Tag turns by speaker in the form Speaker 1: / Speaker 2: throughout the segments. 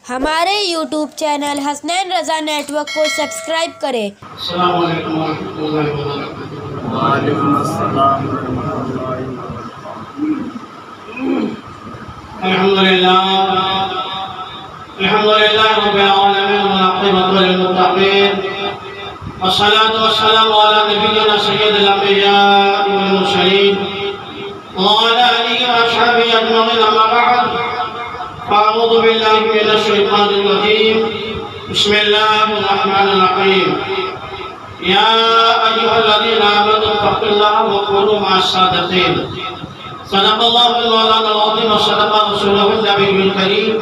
Speaker 1: ہمارے YouTube channel Hasnain رضا net work کو subscribe کریں۔
Speaker 2: السلام علیکم ورحمۃ اللہ وبرکاتہ۔
Speaker 3: وعلیکم السلام ورحمۃ اللہ
Speaker 2: الحمدللہ رب العالمین والعاقبۃ للمتقین والصلاة والسلام علی نبینا سید الانبیاء والمرسلین وعلی آلہ واصحابہ اجمعین، اما بعد فاعوذ باللہ من الشیطان الرجیم، بسم اللہ الرحمن الرحیم۔ یا ایھا الذین آمنوا اتقوا اللہ وکونوا مع الصادقین۔ صدق اللہ مولانا العظیم وصدق رسولہ النبی الکریم،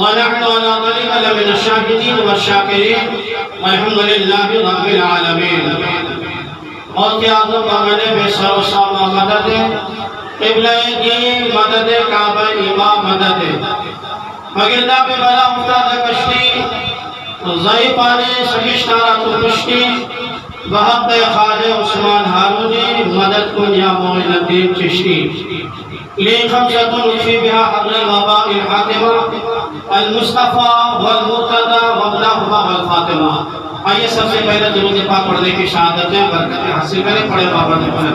Speaker 2: ونحن على ذلك لمن الشاهدين والشاکرین، والحمد للہ رب العالمین۔ موت اعظم بامن بے سر و سامہ مدد، قبلہ دین مدد، کعبہ امام مدد، مگردہ پہ بلا افتاد کشتی، ضعیفانے سگشتارہ تو کشتی، بحق خواجہ عثمان ہارونی مدد کن یا معین الدین چشتی۔ لی خمسۃ فی بہا حبل الوباء الحاتمہ، المصطفیٰ والمرتضی وابنہما والفاطمہ۔ آئیے سب سے پہلے درود پاک پڑھنے کی شہادتیں برکتیں حاصل کریں، پڑھے بابا نے پڑھے۔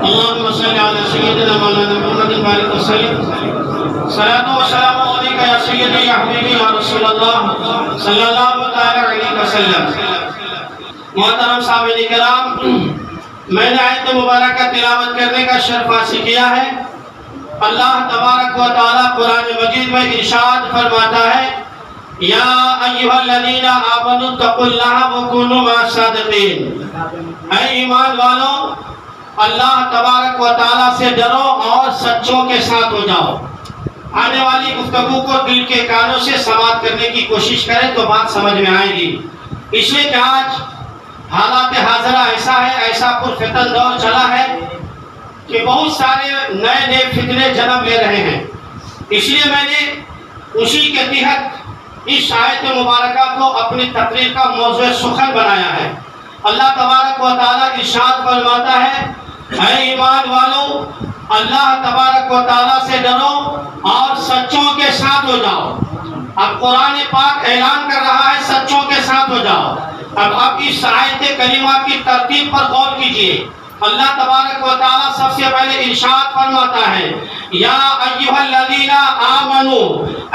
Speaker 2: اللہم صلی علی سیدنا مولانا محمد بارک وسلم، صلاۃ و سلام علیک یا سیدی یا حبیبی یا رسول اللہ صلی اللہ علیہ وسلم۔ محترم سامعین کرام، میں نے آیت مبارکہ تلاوت کرنے کا شرف حاصل کیا ہے۔ اللہ تبارک و تعالی قرآن مجید میں ارشاد فرماتا ہے، یا ایھا الذین آمنوا اتقوا اللہ وکونوا مع الصادقین۔ اے ایمان والو، اللہ تبارک و تعالی سے ڈرو اور سچوں کے ساتھ ہو جاؤ۔ آنے والی گفتگو کو دل کے کانوں سے سماعت کرنے کی کوشش کریں تو بات سمجھ میں آئے گی، اس لیے کہ آج حالات حاضرہ ایسا ہے، ایسا پرفتن دور چلا ہے کہ بہت سارے نئے فتنے جنم لے رہے ہیں۔ اس لیے میں نے اسی کے تحت اس آیت مبارکہ کو اپنی تقریر کا موضوع سخن بنایا ہے۔ اللہ تبارک و تعالیٰ ارشاد فرماتا ہے، اے ایمان والو، اللہ تبارک و تعالیٰ سے ڈرو اور سچوں کے ساتھ ہو جاؤ۔ اب قرآن پاک اعلان کر رہا ہے سچوں کے ساتھ ہو جاؤ۔ اب اس آیت کریمہ کی ترتیب پر غور کیجئے۔ اللہ تبارک و تعالیٰ سب سے پہلے ارشاد فرماتا ہے، یا ایھا الذین آمنوا،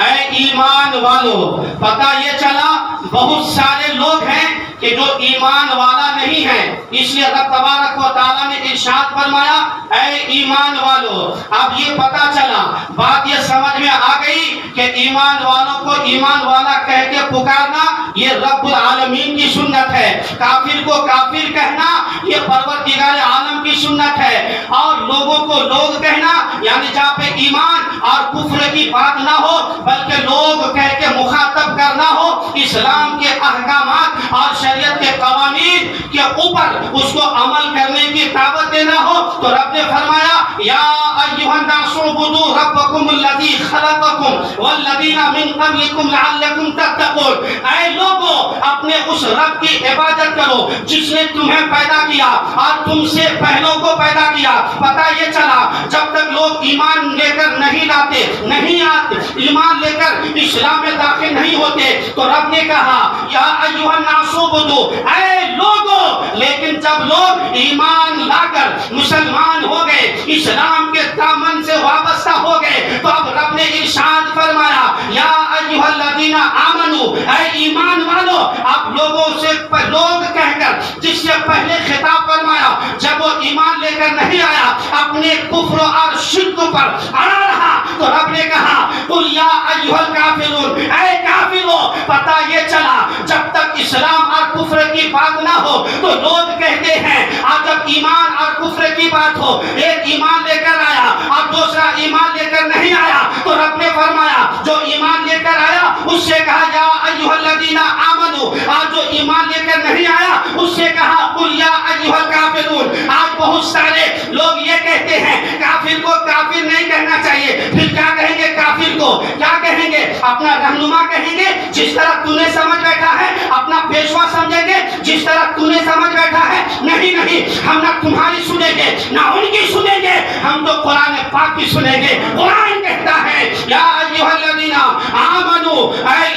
Speaker 2: اے ایمان والو۔ پتہ یہ چلا بہت سارے لوگ ہیں کہ جو ایمان والا نہیں ہے، اس لیے رب تبارک و تعالیٰ نے ارشاد فرمایا، اے ایمان والو۔ اب یہ پتہ چلا، بات یہ سمجھ میں آ گئی کہ ایمان والوں کو ایمان والا کہہ کے پکارنا یہ رب العالمین کی سنت ہے، کافر کو کافر کہنا یہ پروردگار عالم کی سنت ہے، اور لوگوں کو لوگ کہنا یعنی جہاں پہ ایمان اور کفر کی بات نہ ہو بلکہ لوگ کہہ کے مخاطب کرنا ہو، اسلام کے احکامات اور شریعت کے قوانین کے اوپر اس کو عمل کرنے کی دعوت دینا ہو، تو رب نے فرمایا، یا ایھا الناس اعبدوا ربکم الذی خلقکم والذین من قبلکم لعلکم تتقون۔ اے لوگوں، اپنے اس رب کی عبادت کرو جس نے تمہیں پیدا کیا اور تم سے پہلوں کو پیدا کیا۔ پتہ یہ چلا جب تک لوگ ایمان لے کر نہیں لاتے، نہیں آتے، ایمان لے کر اسلام میں داخل نہیں ہوتے، تو رب نے کہا، یا ایھا الناس اعبدوا، اے لوگوں۔ لیکن جب لوگ ایمان لا کر مسلمان ہو گئے، اسلام کے دامن سے وابستہ ہو گئے، تو اب رب نے ارشاد فرمایا، یا ایھا الذین آمنوا، اے ایمان والو۔ اب لوگوں سے لوگ کہہ کر جس سے پہلے خطاب فرمایا، جب وہ ایمان لے کر نہیں آیا، اپنے کفر اور شرک پر اڑا رہا، تو رب نے کہا، قل یا ایھا الکافرون، اے کافروں۔ پتہ یہ چلا جب تک اسلام اور کفر کی بات نہ ہو تو لوگ کہتے ہیں، اور جب ایمان اور کفر کی بات ہو، ایک ایمان لے کر آیا اور دوسرا ایمان لے کر نہیں آیا، تو رب نے فرمایا جو ایمان لے کر آیا اس سے کہا، یا ایھا الذین آمنوا، اور جو ایمان لے کر نہیں آیا اس سے کہا، قل یا ایھا الکافرون۔ آج بہت سارے لوگ یہ کہتے ہیں کافر کو کافر نہیں کہنا چاہیے، پھر کیا کہیں گے کافر کو؟ کیا کہیں گے؟ اپنا رہنما کہیں گے جس طرح تو نے سمجھ بیٹھا ہے، اپنا پیشوا سمجھیں گے جس طرح تو نے سمجھ بیٹھا ہے۔ نہیں، ہم نہ تمہاری سنیں گے نہ ان کی سنیں گے، ہم تو قرآن پاک کی سنیں گے۔ قرآن کہتا ہے، یا ایھا الذین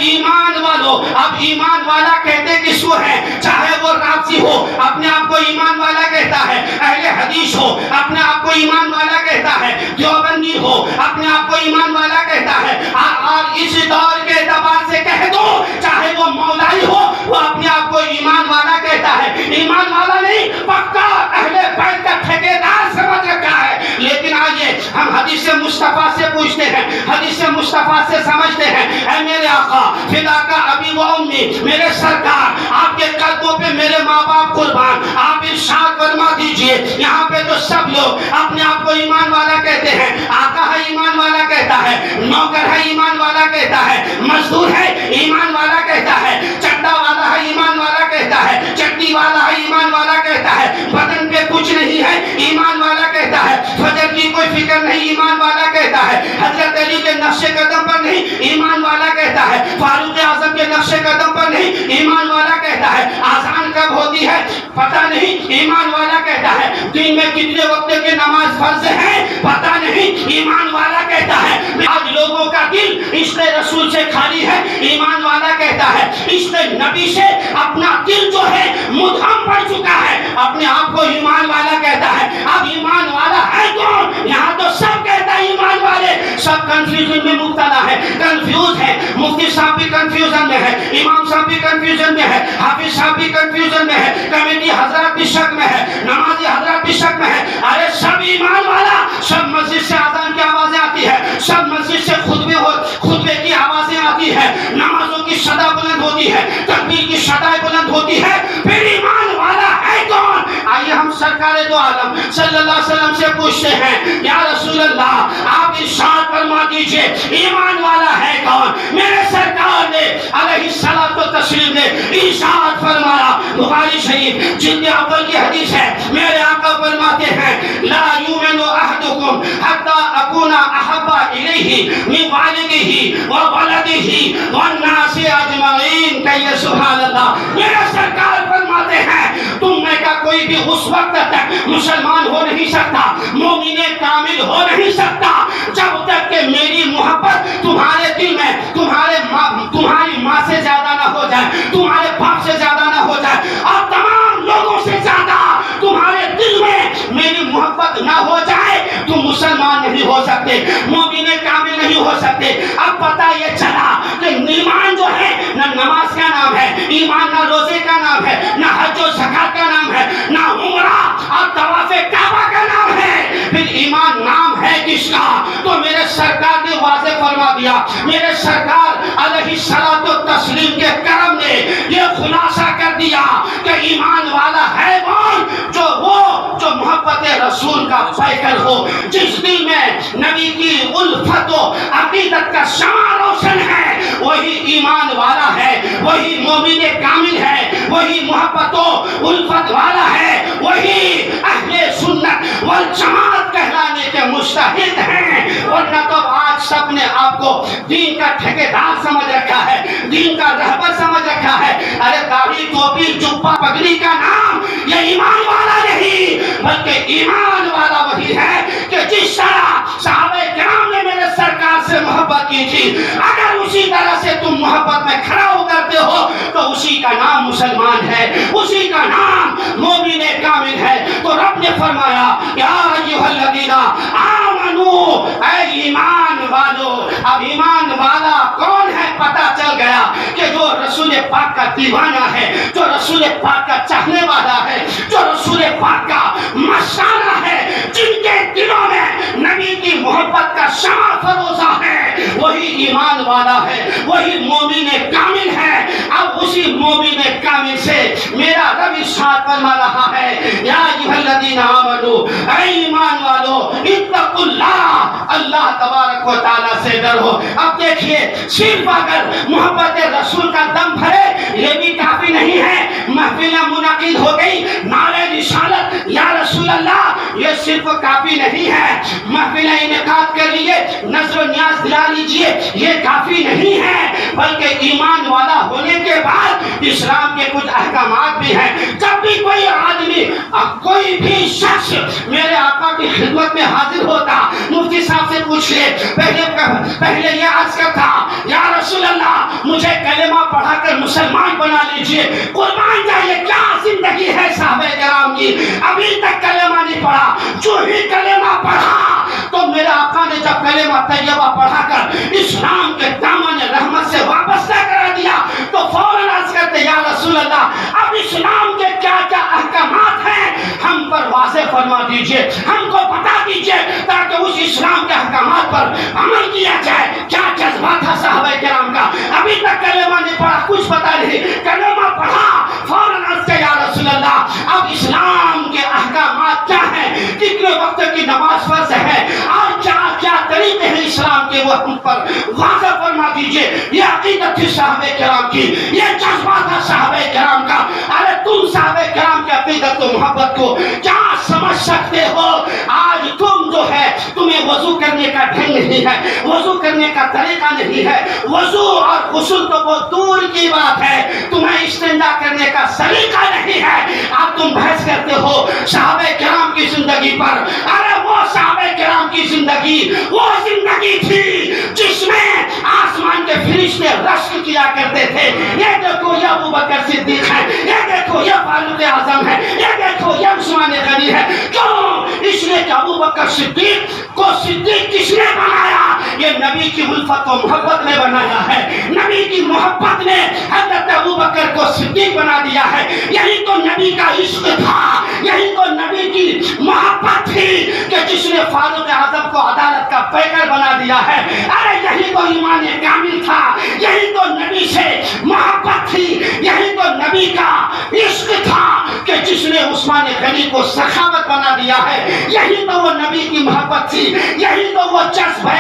Speaker 2: ایمان والو. اب ایمان والا کہتے کس کو ہے؟ چاہے وہ رافضی ہو اپنے آپ کو ایمان والا کہتا ہے, اہل حدیث ہو اپنے آپ کو ایمان والا کہتا ہے, دیوبندی ہو اپنے آپ کو ایمان والا کہتا ہے, اور اس دور کے اعتبار سے کہہ دو چاہے وہ مولائی ہو وہ اپنے آپ کو ایمان والا کہتا ہے. ایمان والا نہیں, پکا اہل بیت کا ٹھیکیدار سمجھ رکھا ہے. لیکن آئیے ہم حدیث مصطفیٰ سے پوچھتے ہیں, حدیث مصطفیٰ سے سمجھتے ہیں. اے میرے آقا فداک ابی و امی, میرے سرکار آپ کے قدموں پہ میرے ماں باپ قربان, آپ ارشاد فرما دیجئے. یہاں پہ تو سب لوگ اپنے آپ کو ایمان والا کہتے ہیں. آقا ہے ایمان والا کہتا ہے, نوکر ہے ایمان والا کہتا ہے, مزدور ہے ایمان والا کہتا ہے, چٹا والا ہے ایمان والا کہتا ہے, چٹنی والا ہے ایمان والا کہتا ہے, بدن پہ کچھ نہیں ہے ایمان والا کہتا ہے, فجر کی کوئی فکر نہیں ایمان والا کہتا ہے, حضرت علی کے نقش قدم پر نہیں ایمان والا کہتا ہے, فاروق اعظم کے نقش قدم پر نہیں ایمان والا کہتا ہے, آذان کب ہوتی ہے پتہ نہیں ایمان والا کہتا ہے, دن میں کتنے وقت کی نماز فرض ہے پتہ نہیں ایمان والا کہتا ہے. آج لوگوں کا دل عشق رسول سے خالی ہے ایمان والا کہتا ہے, عشق نبی سے اپنا دل جو ہے مدھم پڑ چکا ہے, اپنے آپ کو ایمان والا کہتا ہے. اب ایمان والا ہے کون؟ یہاں تو سب کہتا ہے ایمان والے, سب کنفیوژن میں مبتلا ہے, کنفیوز ہے. مفتی صاحب بھی کنفیوژن میں ہے, امام صاحب بھی کنفیوژن میں ہے, حافظ صاحب بھی کنفیوژن میں ہے, کمیٹی حضرات بھی شک میں ہے, نمازی حضرات بھی شک میں ہے. ارے سب ایمان والا, سب مسجد سے اذان کی آوازیں آتی ہے, سب مسجد سے خطبے کی آوازیں آتی ہے, نمازوں کی صدا بلند ہوتی ہے, تکبیر کی صدا بلند ہوتی ہے, پھر ایمان والا ہے کون؟ آئیے ہم سرکار دو عالم صلی اللہ علیہ وسلم سے پوچھتے ہیں, یا رسول اللہ آپ ارشاد فرما دیجئے ایمان والا ہے کون؟ میرے سرکار نے علیہ الصلوۃ والتسلیم نے ارشاد فرمایا, بخاری شریف جلد اول کی حدیث ہے, میرے آقا فرماتے ہیں لا یؤمن احدکم حتی اکون احب الیہ من والدہ وولدہ والناس اجمعین. کہیے سبحان اللہ. میرے سرکار فرماتے ہیں تم میں کا کوئی بھی اس وقت تک مسلمان ہو نہیں سکتا, مومن کامل ہو نہیں سکتا جب تک کہ میری محبت تمہارے دل میں تمہاری ماں سے زیادہ نہ ہو جائے, تمہارے باپ سے زیادہ نہ ہو جائے, اور تمام لوگوں سے زیادہ تمہارے دل میں میری محبت نہ ہو جائے, تم مسلمان نہیں ہو سکتے, مومن کامل نہیں ہو سکتے. اب پتہ یہ چلا کہ ایمان جو ہے نہ نماز کا نام ہے, ایمان نہ روزے کا نام ہے, نہ حج و زکات کا نام ہے, نہ عمرہ اور طواف کعبہ کا نام ہے, پھر ایمان نام ہے کس کا؟ تو میرے سرکار نے واضح فرما دیا. میرے سرکار علیہ الصلوۃ والتسلیم کے کرم نے یہ خلاصہ کر دیا کہ ایمان والا ہے کون؟ جو محبت رسول کا پیکر ہو, جس دل میں نبی کی الفت و عقیدت کا شمع روشن ہے, وہی ایمان والا ہے, وہی مومن کامل ہے, وہی محبت و الفت والا ہے, وہی اہل سنت والجماعت کہلانے کے مستحق ہیں. ورنہ تو آج سب نے آپ کو دین کا ٹھیکیدار سمجھ رکھا ہے, دین کا رہبر سمجھ رکھا ہے. ارے داڑھی ٹوپی جبہ پگڑی کا نام یہ ایمان والا نہیں, بلکہ ایمان والا وہی ہے کہ جس طرح صحابہ کرام نے میرے سرکار سے محبت کی تھی, اگر اسی طرح سے تم محبت میں کھڑا اترتے ہو تو اسی کا نام مسلمان ہے, اسی کا نام مومن کامل ہے. تو رب نے فرمایا یا ایھا الذین آمنو, اے ایمان والو. اب ایمان والا کون ہے پتہ چل گیا کہ جو رسول پاک کا دیوانہ ہے, جو رسول پاک کا چاہنے والا ہے, جو رسول پاک کا مستانہ ہے, جن کے دلوں میں نبی کی محبت کا شمع فروزہ ہے, وہی ایمان والا ہے, وہی مومن کامل ہے. اب اسی مومن کامل سے میرا رب ارشاد فرما رہا ہے یا ایھا الذین آمنو, اے ایمان والو, اتقوا اللہ, اللہ تبارک و تعالی سے ڈرو. اب دیکھیے صرف اگر محبت رسول کا دم بھرے یہ بھی کافی نہیں ہے. محفلیں منعقد ہو گئی, نعرہ رسالت یا رسول اللہ, یہ صرف کافی نہیں ہے. محفلیں انعقاد کر لیے, نظر و نیاز دلا لیجئے, یہ کافی نہیں ہے, بلکہ ایمان والا ہونے کے بعد اسلام کے کچھ احکامات بھی ہیں. جب بھی کوئی آدمی, کوئی بھی شخص میرے آقا کی خدمت میں حاضر ہوتا, مفتی صاحب سے پوچھ لے, پہلے یہ عرض کرتا یا رسول اللہ مجھے کلمہ پڑھا کر مسلمان بنا لیجئے۔ قربان جائیے کیا زندگی ہے صحابہ کرام کی، ابھی تک کلمہ نہیں پڑھا، جو ہی کلمہ پڑھا تو میرے آقا نے جب کلمہ طیبہ پڑھا کر اسلام کے دامن رحمت سے وابستہ کرا دیا تو فوراً عرض کرتے یا رسول اللہ اب اسلام کے کیا کیا احکامات ہیں ہم پر واضح فرما دیجئے، ہم کو بتا دیجئے تاکہ اس اسلام کے احکامات پر عمل کیا جائے۔ کیا جذبہ تھا صحابہ کرام کا، ابھی تک کلمہ نہیں پڑھا، کچھ پتا نہیں، کلمہ پڑھا فوراً عرض کیا یا رسول اللہ اب اسلام کے احکامات کیا ہیں، کتنے وقت کی نماز فرض ہے اور کیا کیا طریقے ہیں اسلام کے، وہ ہم پر واضح فرما دیجئے۔ یہ عقیدت تھی صحابہ کرام کی، یہ جذبہ تھا صحابہ کرام کا۔ ارے تم صحابہ کرام کی عقیدت و محبت کو کیا سمجھ سکتے ہو؟ آج تم جو ہے تمہیں وضو کرنے کا ڈھنگ نہیں ہے، وضو کرنے کا طریقہ نہیں ہے، وضو اور غسل تو بہت دور کی بات ہے، تمہیں استنجا کرنے کا سلیقہ نہیں ہے، اب تم بحث کرتے ہو صحابہ کرام کی زندگی پر۔ ارے وہ صحابہ کرام کی زندگی وہ زندگی تھی جس میں آسمان کے فرشتے رشک کیا کرتے تھے، یہ دیکھو یہ ابو بکر صدیق ہے، یہ دیکھو یہ فاروق اعظم ہے، یہ دیکھو یہ عثمان غنی ہے۔ کیوں؟ اس لیے کہ ابو بکر صدیق کو صدیق کس نے بنایا؟ یہ نبی کی الفت و محبت نے بنایا ہے، نبی کی محبت نے حضرت ابو بکر کو صدیق بنا دیا ہے۔ یہی تو نبی کا عشق تھا، یہی تو نبی کی محبت تھی کہ جس نے فاروق اعظم کو عدالت کا پیکر بنا دیا ہے۔ ارے یہی تو ایمان کامل تھا، یہی تو نبی سے محبت تھی، یہی تو نبی کا عشق تھا کہ جس نے عثمان غنی کو سخاوت بنا دیا ہے۔ یہی تو وہ نبی کی محبت تھی، یہی تو وہ جذبہ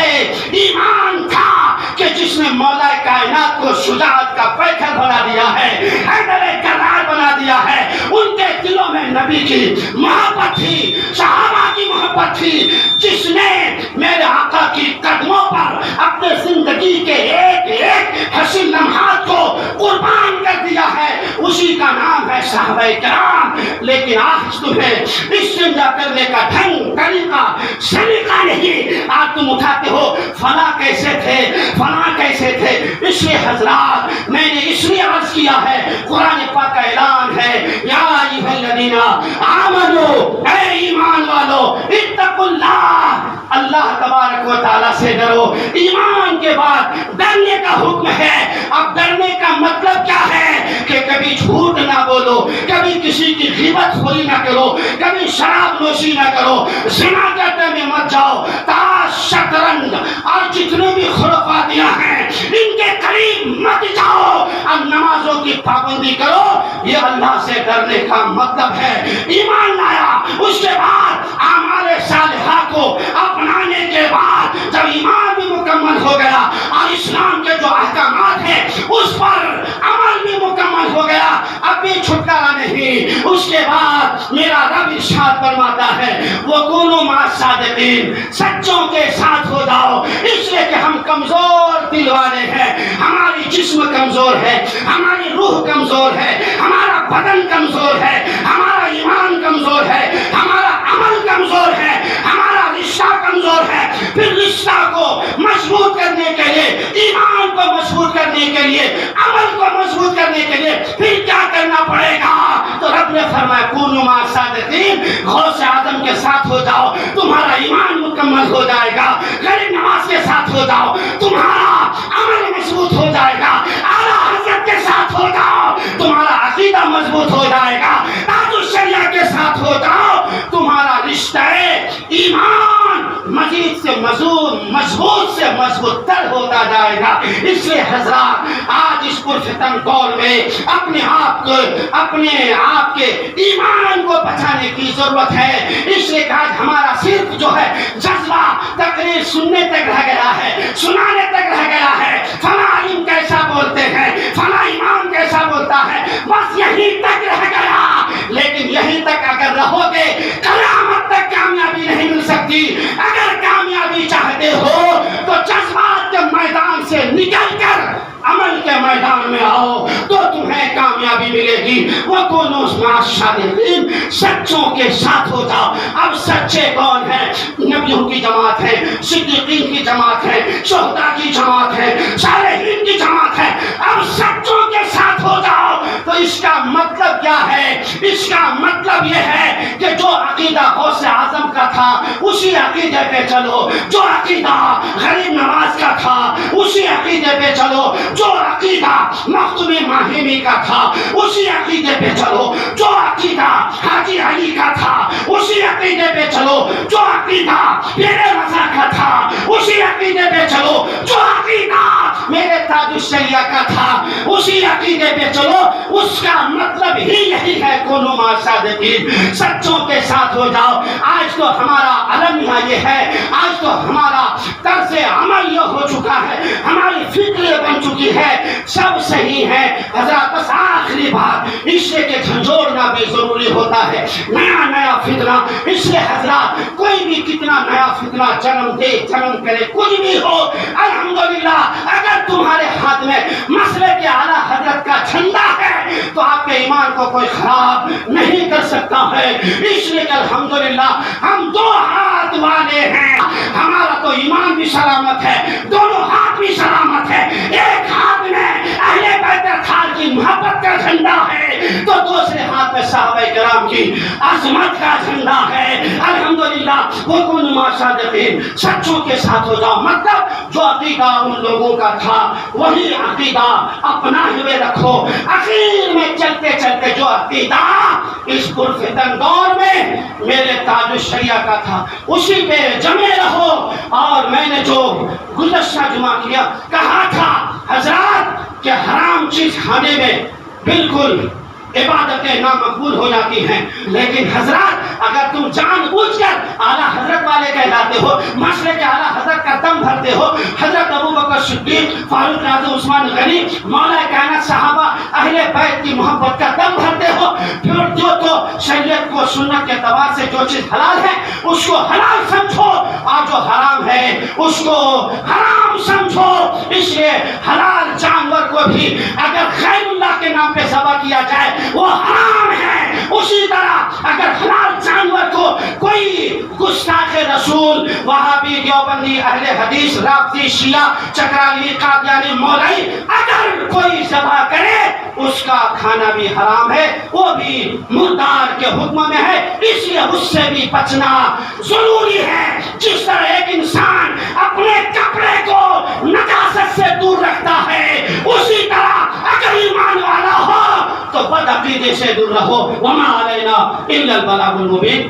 Speaker 2: ایمان تھا کہ جس نے مولا کائنات کو شجاعت کا پیکر بنا دیا ہے، حیدر کرار بنا دیا ہے۔ ان کے دلوں میں نبی کی محبت تھی، صحابہ کی محبت تھی، جس نے میرے آقا کی قدموں پر اپنے زندگی کے ایک ایک حسین لمحات کو قربان کر دیا ہے، اسی کا نام ہے صحابہ کرام۔ لیکن آج تمہیں استنجا کرنے کا ڈھنگ طریقہ سلیقہ نہیں، آج تم اٹھاتے ہو فلاں کیسے تھے، فلاں کیسے تھے۔ اس لیے حضرات میں نے اس لیے عرض کیا ہے، قرآن پاک کا اعلان ہے یا ایھا الذین آمنو، اے ایمان والو اتقوا اللہ، اللہ تبارک و تعالیٰ سے ڈرو۔ ایمان کے بعد ڈرنے کا حکم ہے۔ اب ڈرنے کا مطلب کیا ہے کہ کبھی جھوٹ نہ بولو، کبھی کسی کی غیبت خوری نہ کرو، کبھی شراب نوشی نہ کرو، زنا کرتے میں مت جاؤ، تاش شطرنج اور جتنے بھی خرافاتیاں ہیں ان کے قریب مت جاؤ، اب نمازوں کی پابندی کرو۔ یہ اللہ سے ڈرنے کا مطلب ہے۔ ایمان لایا، اس کے بعد اعمال صالحہ کو اپنانے کے بعد جب ایمان بھی مکمل ہو گیا اور اسلام کے جو احکامات ہیں اس پر عمل بھی مکمل ہو گیا، اب بھی چھٹکارا نہیں۔ اس کے بعد میرا رب ارشاد فرماتا ہے وَكُونُوا مَعَ الصَّادِقِينَ، سچوں کے ساتھ ہو جاؤ۔ اس لیے کہ ہم کمزور دل والے ہیں، ہماری جسم کمزور ہے، ہماری روح کمزور ہے، ہمارا بدن کمزور ہے، ہمارا ایمان کمزور ہے، ہمارا عمل کمزور ہے، ہمارا رشتہ کمزور ہے۔ پھر رشتہ کو مضبوط کرنے کے لیے، ایمان کو مضبوط کرنے کے لیے، عمل کو مضبوط کرنے کے لیے پھر کیا کرنا پڑے گا؟ تو رب نے فرمایا کونوا مع الصادقین، غوث اعظم کے ساتھ ہو جاؤ، تمہارا ایمان مکمل ہو جائے گا۔ غریب نواز کے ساتھ ہو جاؤ، تمہارا عمل مضبوط ہو جائے گا۔ اعلیٰ حضرت کے ساتھ ہو جاؤ، تمہارا عقیدہ مضبوط ہو جائے گا۔ تاج الشریعہ کے ساتھ ہو جاؤ، تمہارا رشتہ ایمان مزید سے مضبوط سے مضبوط تر ہوتا جائے گا۔ اس لیے حضرات آج اس پرفتن دور میں اپنے آپ کے ایمان کو بچانے کی ضرورت ہے۔ اس لیے کہ آج ہمارا صرف جو ہے جذبہ تقریر سننے تک رہ گیا ہے، سنانے تک رہ گیا ہے، فلاں عالم کیسا بولتے ہیں، فلاں امام کیسا بولتا ہے، بس یہیں تک رہ گیا۔ لیکن یہیں تک اگر رہو گے قیامت تک کامیابی نہیں مل سکتی۔ اگر کامیابی چاہتے ہو تو جذبات کے میدان سے نکل کر عمل کے میدان میں آؤ تو تمہیں کامیابی ملے گی۔ وَكُونُوا مَعَ الصَّادِقِينَ، سچوں کے ساتھ ہو جاؤ۔ اب سچے کون ہیں؟ نبیوں کی جماعت ہے، صدیقین کی جماعت ہے، شہداء کی جماعت ہے، صالحین کی کیا ہے؟ اس کا مطلب یہ ہے کہ جو عقیدہ غوث اعظم کا تھا اسی عقیدے پہ چلو، جو عقیدہ غریب نواز کا تھا اسی عقیدے پہ چلو، جو عقیدہ مختوم ماہمی کا تھا اسی عقیدے پہ چلو، جو عقیدہ حاجی علی کا تھا اسی عقیدے پہ چلو، جو عقیدہ میرے رضا کا تھا اسی عقیدے پہ چلو، جو عقیدہ میرے تاج الشریعہ کا تھا اسی عقیدے پہ چلو۔ اس کا مطلب ہی یہی ہے کونوا مع الصادقین، سچوں کے ساتھ ہو جاؤ۔ آج تو ہمارا المیہ یہ ہے، آج تو ہمارا طرز عمل یہ ہو چکا ہے، ہماری فکر بن چکی ہے، سب صحیح ہے۔ حضرات بس آخری بات، عشرے کے جھنجھوڑنا بھی ضروری ہوتا ہے، نیا فتنہ، اس لیے حضرات کوئی بھی کتنا نیا فتنہ جنم دے جنم کرے کچھ بھی ہو، الحمدللہ اگر تمہارے ہاتھ میں مسلک اعلیٰ حضرت کا جھنڈا ہے تو آپ کے ایمان کو کوئی خراب نہیں کر سکتا ہے۔ اس لیے کہ الحمدللہ ہم دو ہاتھ والے ہیں، ہمارا تو ایمان بھی سلامت ہے، دونوں ہاتھ بھی سلامت ہے۔ ایک ہاتھ میں اہل بیت اطہار کی محبت کا جھنڈا ہے تو دوسرے ہاتھ میں صحابہ کرام کی عظمت کا جھنڈا ہے۔ الحمدللہ کونوا مع الصادقین، سچوں کے ساتھ ہو جاؤ، مطلب جو عقیدہ ان لوگوں کا تھا وہی عقیدہ اپنا ہوئے رکھو۔ اخیر میں چلتے چلتے جو عقیدہ اس پرفتن دور میں میرے تاج الشریعہ کا تھا اسی پہ جمے رہو۔ اور میں نے جو گزشتہ جمعہ کیا کہا تھا حضرات کہ حرام چیز کھانے میں بالکل عبادتیں نامقبول ہو جاتی ہیں، لیکن حضرات اگر تم جان بوجھ کر اعلیٰ حضرت والے کہلاتے ہو، مسلک اعلیٰ حضرت کا دم بھرتے ہو، حضرت ابوبکر صدیق، فاروق اعظم، عثمان غنی، مولا کائنات صحابہ اہل بیت کی محبت کا دم بھرتے ہو، پھر جو تو شریعت کو سنت کے اعتبار سے جو چیز حلال ہے اس کو حلال سمجھو اور جو حرام ہے اس کو حرام سمجھو۔ اس لیے حلال جانور کو بھی اگر غیر اللہ کے نام پہ ذبح کیا جائے وہ حرام ہے، اسی طرح اگر حلال جانور کو کوئی گستاخ رسول، وہابی، دیوبندی، اہل حدیث، رافضی، شیعہ، چکرالی، قادیانی، مولوی اگر کوئی ذبح کرے اس کا کھانا بھی حرام ہے، وہ بھی مردار کے حکم میں ہے، اس لیے اس سے بھی بچنا ضروری ہے۔ جس طرح ایک انسان اپنے کپڑے کو نجاست سے دور رکھتا ہے اسی طرح اگر ایمان والا ہو تو بد عقیدے سے دور رہو۔ وما علینا الا البلاغ المبین۔